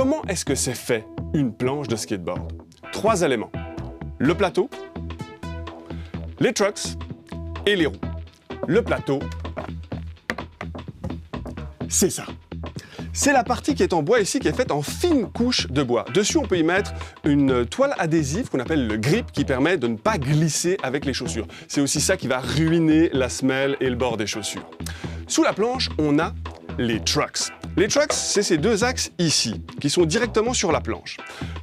comment est-ce que c'est fait une planche de skateboard? 3 éléments. Le plateau, les trucks et les roues. Le plateau, c'est ça. C'est la partie qui est en bois ici, qui est faite en fine couche de bois. Dessus, on peut y mettre une toile adhésive qu'on appelle le grip, qui permet de ne pas glisser avec les chaussures. C'est aussi ça qui va ruiner la semelle et le bord des chaussures. Sous la planche, on a les trucks. Les trucks, c'est ces 2 axes ici, qui sont directement sur la planche.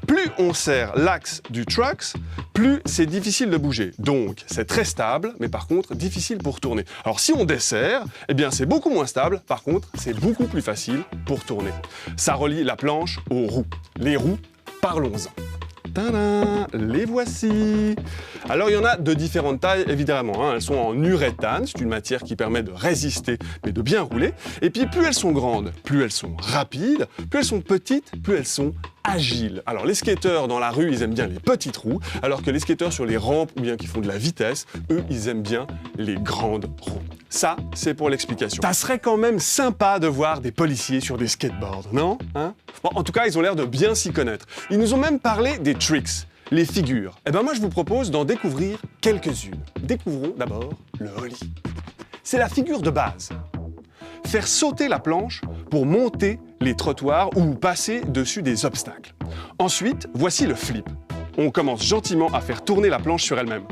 Plus on serre l'axe du trucks, plus c'est difficile de bouger. Donc, c'est très stable, mais par contre, difficile pour tourner. Alors, si on desserre, eh bien, c'est beaucoup moins stable. Par contre, c'est beaucoup plus facile pour tourner. Ça relie la planche aux roues. Les roues, parlons-en. Tadam, les voici. Alors, il y en a de différentes tailles, évidemment. Elles sont en uréthane, c'est une matière qui permet de résister, mais de bien rouler. Et puis, plus elles sont grandes, plus elles sont rapides, plus elles sont petites, plus elles sont agiles. Alors, les skateurs dans la rue, ils aiment bien les petites roues, alors que les skateurs sur les rampes ou bien qui font de la vitesse, eux, ils aiment bien les grandes roues. Ça, c'est pour l'explication. Ça serait quand même sympa de voir des policiers sur des skateboards, non? Bon, en tout cas, ils ont l'air de bien s'y connaître. Ils nous ont même parlé des tricks, les figures. Eh ben moi, je vous propose d'en découvrir quelques-unes. Découvrons d'abord le ollie. C'est la figure de base. Faire sauter la planche pour monter les trottoirs ou passer dessus des obstacles. Ensuite, voici le flip. On commence gentiment à faire tourner la planche sur elle-même.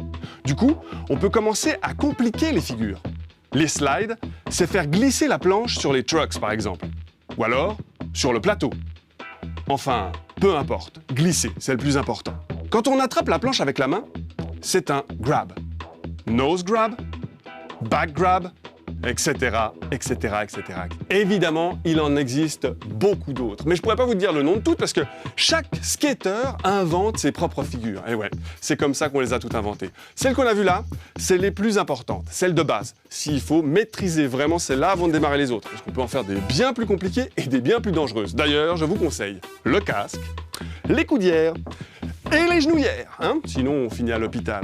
Du coup, on peut commencer à compliquer les figures. Les slides, c'est faire glisser la planche sur les trucks, par exemple. Ou alors, sur le plateau. Enfin, peu importe, glisser, c'est le plus important. Quand on attrape la planche avec la main, c'est un grab. Nose grab, back grab, etc., etc., etc. Évidemment, il en existe beaucoup d'autres. Mais je pourrais pas vous dire le nom de toutes parce que chaque skateur invente ses propres figures. Et ouais, c'est comme ça qu'on les a toutes inventées. Celles qu'on a vues là, c'est les plus importantes, celles de base. S'il faut maîtriser vraiment celles-là avant de démarrer les autres, parce qu'on peut en faire des bien plus compliquées et des bien plus dangereuses. D'ailleurs, je vous conseille le casque, les coudières et les genouillères, sinon on finit à l'hôpital.